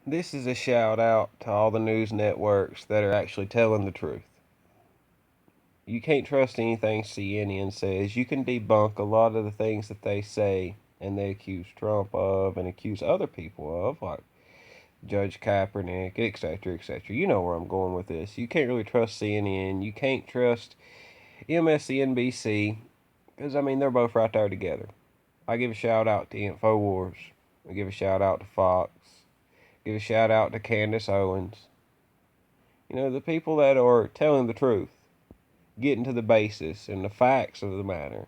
This is a shout out to all the news networks that are actually telling the truth. You can't trust anything CNN says. You can debunk a lot of the things that they say and they accuse Trump of and accuse other people of, like Judge Kaepernick, etc., etc. You know where I'm going with this. You can't really trust CNN. You can't trust MSNBC because, I mean, they're both right there together. I give a shout out to InfoWars. I give a shout out to Fox. Give a shout out to Candace Owens. You know, the people that are telling the truth, getting to the basis and the facts of the matter.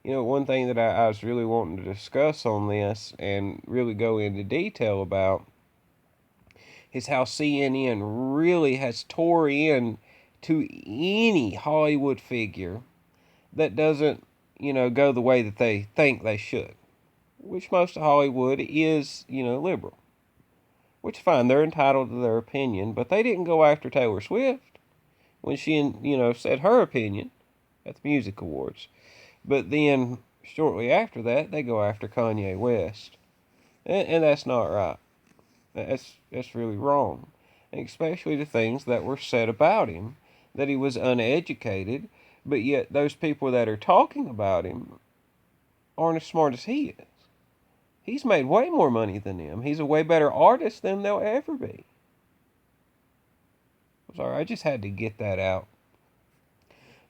You know, one thing that I was really wanting to discuss on this and really go into detail about is how CNN really has tore in to any Hollywood figure that doesn't, go the way that they think they should. Which most of Hollywood is, liberal. Which is fine, they're entitled to their opinion, but they didn't go after Taylor Swift when she, said her opinion at the Music Awards. But then, shortly after that, they go after Kanye West. And that's not right. That's really wrong. And especially the things that were said about him, that he was uneducated, but yet those people that are talking about him aren't as smart as he is. He's made way more money than them. He's a way better artist than they'll ever be. Sorry, I just had to get that out.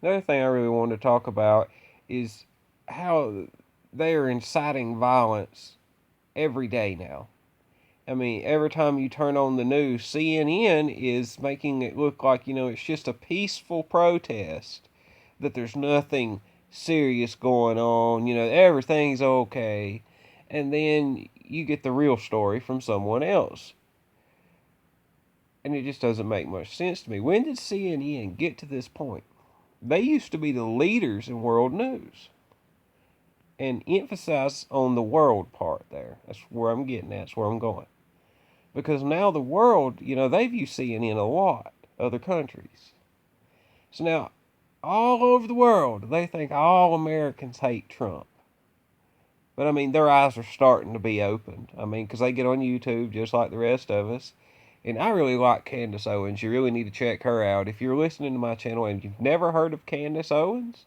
Another thing I really wanted to talk about is how they are inciting violence every day now. I mean, every time you turn on the news, CNN is making it look like, it's just a peaceful protest, that there's nothing serious going on, everything's okay. And then you get the real story from someone else. And it just doesn't make much sense to me. When did CNN get to this point? They used to be the leaders in world news. And emphasize on the world part there. That's where I'm getting at. That's where I'm going. Because now the world, they view CNN a lot, other countries. So now, all over the world, they think all Americans hate Trump. But I mean, their eyes are starting to be opened. I mean, because they get on YouTube just like the rest of us. And I really like Candace Owens. You really need to check her out. If you're listening to my channel and you've never heard of Candace Owens,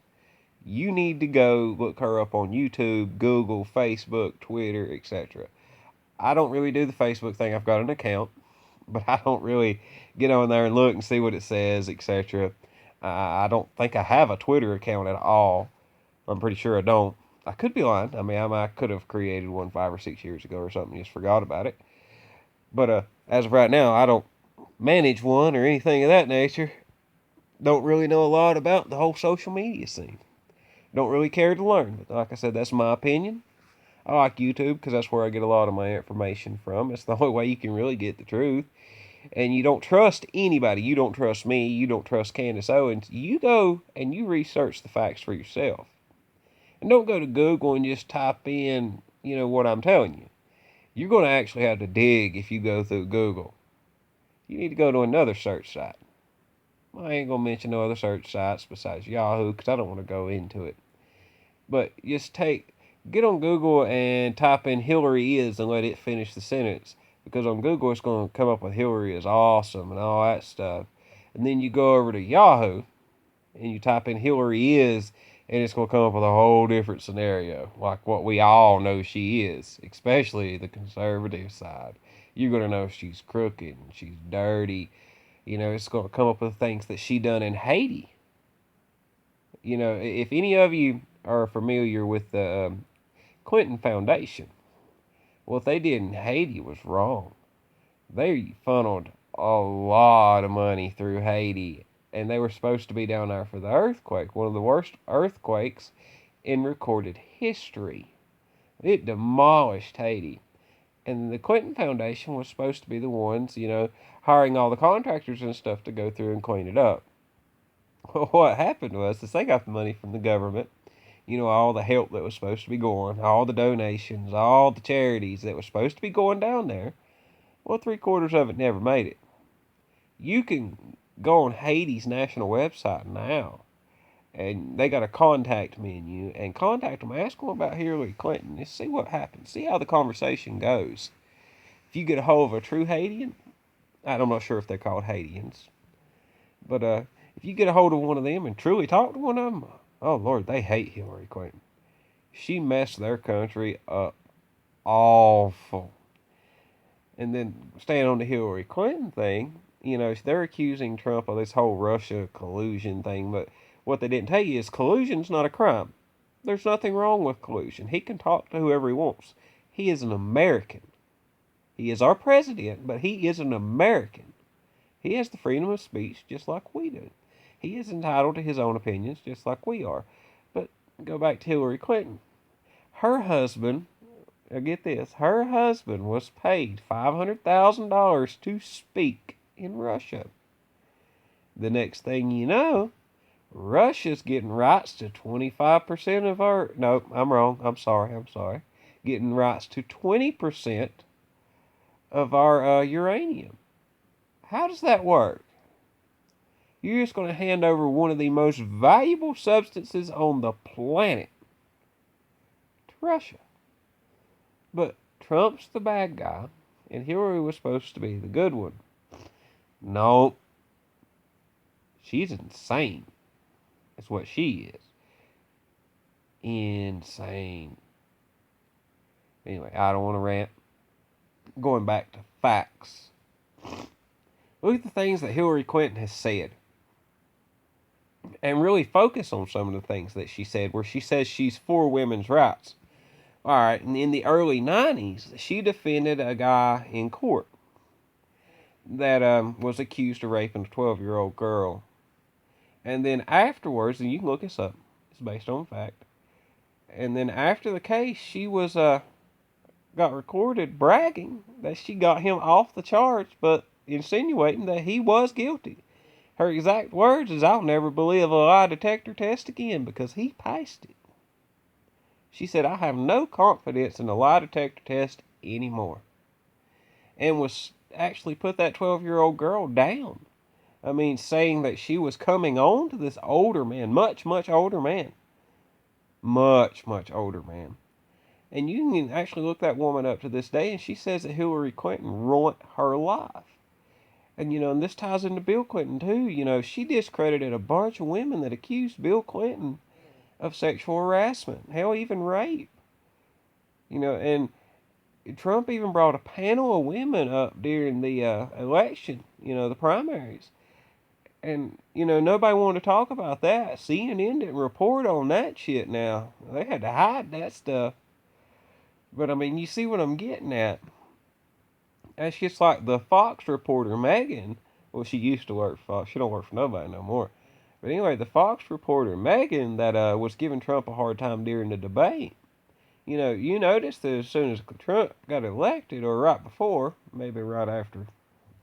you need to go look her up on YouTube, Google, Facebook, Twitter, etc. I don't really do the Facebook thing. I've got an account, but I don't really get on there and look and see what it says, etc. I don't think I have a Twitter account at all. I'm pretty sure I don't. I could be lying. I mean, I could have created one 5 or 6 years ago or something, just forgot about it. But as of right now, I don't manage one or anything of that nature. Don't really know a lot about the whole social media scene. Don't really care to learn. But like I said, that's my opinion. I like YouTube because that's where I get a lot of my information from. It's the only way you can really get the truth. And you don't trust anybody. You don't trust me. You don't trust Candace Owens. You go and you research the facts for yourself. And don't go to Google and just type in, what I'm telling you. You're going to actually have to dig if you go through Google. You need to go to another search site. I ain't going to mention no other search sites besides Yahoo because I don't want to go into it. But just get on Google and type in Hillary is and let it finish the sentence. Because on Google it's going to come up with Hillary is awesome and all that stuff. And then you go over to Yahoo and you type in Hillary is and it's going to come up with a whole different scenario. Like what we all know she is, especially the conservative side. You're going to know she's crooked and she's dirty. It's going to come up with things that she done in Haiti. If any of you are familiar with the Clinton Foundation, what they did in Haiti was wrong. They funneled a lot of money through Haiti, and they were supposed to be down there for the earthquake, one of the worst earthquakes in recorded history. It demolished Haiti. And the Clinton Foundation was supposed to be the ones, hiring all the contractors and stuff to go through and clean it up. Well, what happened was, is they got the money from the government, all the help that was supposed to be going, all the donations, all the charities that was supposed to be going down there. Well, three-quarters of it never made it. You can go on Haiti's national website now, and they got a contact menu, and contact them, ask them about Hillary Clinton, and see what happens. See how the conversation goes. if you get a hold of a true Haitian, I'm not sure if they're called Haitians, but if you get a hold of one of them and truly talk to one of them, oh Lord, they hate Hillary Clinton. She messed their country up awful. And then staying on the Hillary Clinton thing, they're accusing Trump of this whole Russia collusion thing, but what they didn't tell you is collusion's not a crime. There's nothing wrong with collusion. He can talk to whoever he wants. He is an American. He is our president, but he is an American. He has the freedom of speech just like we do. He is entitled to his own opinions just like we are. But go back to Hillary Clinton. Her husband, now get this, her husband was paid $500,000 to speak in Russia. The next thing you know, Russia's getting rights to 25% of our, no, I'm wrong, I'm sorry. Getting rights to 20% of our uranium. How does that work? You're just going to hand over one of the most valuable substances on the planet to Russia. But Trump's the bad guy, and Hillary was supposed to be the good one. No, she's insane. That's what she is. Insane. Anyway, I don't want to rant. Going back to facts. Look at the things that Hillary Clinton has said. And really focus on some of the things that she said, where she says she's for women's rights. All right, and in the early 90s, she defended a guy in court that was accused of raping a 12-year-old girl. And then afterwards, and you can look this up, it's based on fact. And then after the case, she was got recorded bragging that she got him off the charge, but insinuating that he was guilty. Her exact words is, "I'll never believe a lie detector test again because he passed it." She said, "I have no confidence in a lie detector test anymore." And was actually put that 12-year-old girl down. I mean, saying that she was coming on to this older man, much, much older man. Much, much older man. And you can actually look that woman up to this day, and she says that Hillary Clinton ruined her life. And, and this ties into Bill Clinton, too. She discredited a bunch of women that accused Bill Clinton of sexual harassment. Hell, even rape. And Trump even brought a panel of women up during the election, the primaries. And, nobody wanted to talk about that. CNN didn't report on that shit now. They had to hide that stuff. But, I mean, you see what I'm getting at. That's just like the Fox reporter, Megan. Well, she used to work for Fox. She don't work for nobody no more. But anyway, the Fox reporter, Megan, that was giving Trump a hard time during the debate. You noticed that as soon as Trump got elected, or right before, maybe right after,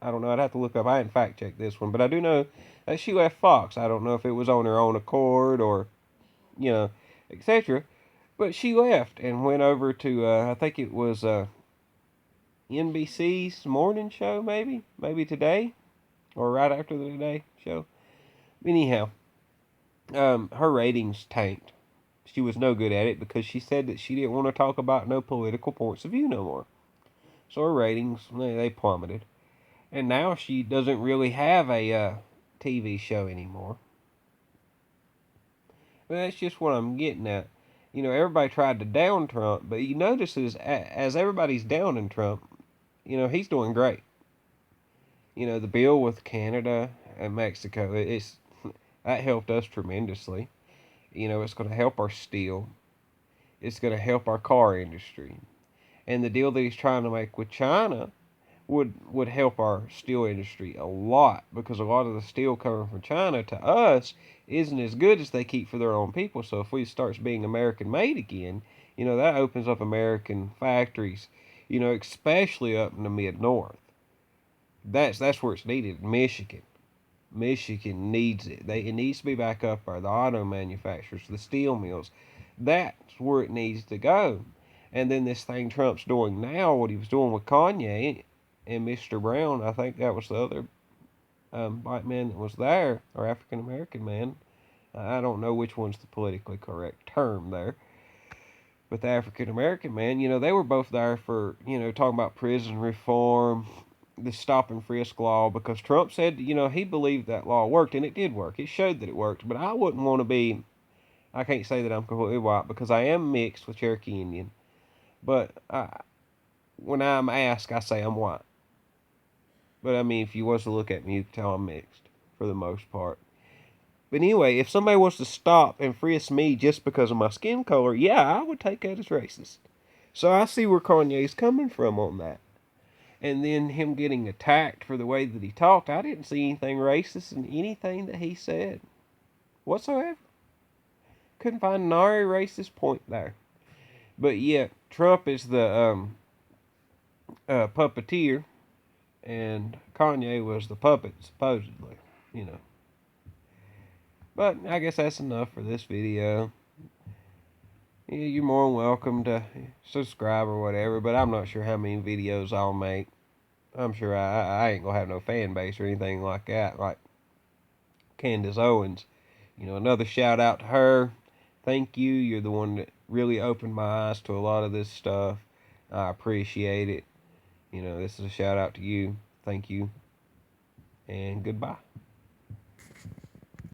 I don't know, I'd have to look up. I hadn't fact-checked this one, but I do know that she left Fox. I don't know if it was on her own accord or, etc. But she left and went over to, I think it was NBC's morning show, maybe Today, or right after the Today show. Anyhow, her ratings tanked. She was no good at it because she said that she didn't want to talk about no political points of view no more. So her ratings, they plummeted. And now she doesn't really have a TV show anymore. But that's just what I'm getting at. Everybody tried to down Trump, but you notice as everybody's downing Trump, he's doing great. The bill with Canada and Mexico, that helped us tremendously. It's going to help our steel. It's going to help our car industry. And the deal that he's trying to make with China would help our steel industry a lot, because a lot of the steel coming from China to us isn't as good as they keep for their own people. So if we starts being American made again, that opens up American factories, especially up in the mid-north. That's where it's needed. Michigan needs it. It needs to be back up there. The auto manufacturers, the steel mills, that's where it needs to go. And then this thing Trump's doing now, what he was doing with Kanye and Mr. Brown, I think that was the other white man that was there, or African American man. I don't know which one's the politically correct term there. But the African American man, they were both there for, talking about prison reform, the stop and frisk law, because Trump said, he believed that law worked, and it did work. It showed that it worked. But I wouldn't want to be, I can't say that I'm completely white because I am mixed with Cherokee Indian. But when I'm asked, I say I'm white. But I mean, if you was to look at me, you'd tell I'm mixed for the most part. But anyway, if somebody was to stop and frisk me just because of my skin color, yeah, I would take that as racist. So I see where Kanye's coming from on that. And then him getting attacked for the way that he talked, I didn't see anything racist in anything that he said whatsoever. Couldn't find an nary racist point there. But yeah, Trump is the puppeteer, and Kanye was the puppet, supposedly. You know. But I guess that's enough for this video. Yeah, you're more than welcome to subscribe or whatever, but I'm not sure how many videos I'll make. I'm sure I ain't gonna have no fan base or anything like that, like Candace Owens. Another shout out to her. Thank you. You're the one that really opened my eyes to a lot of this stuff. I appreciate it. This is a shout out to you. Thank you. And goodbye.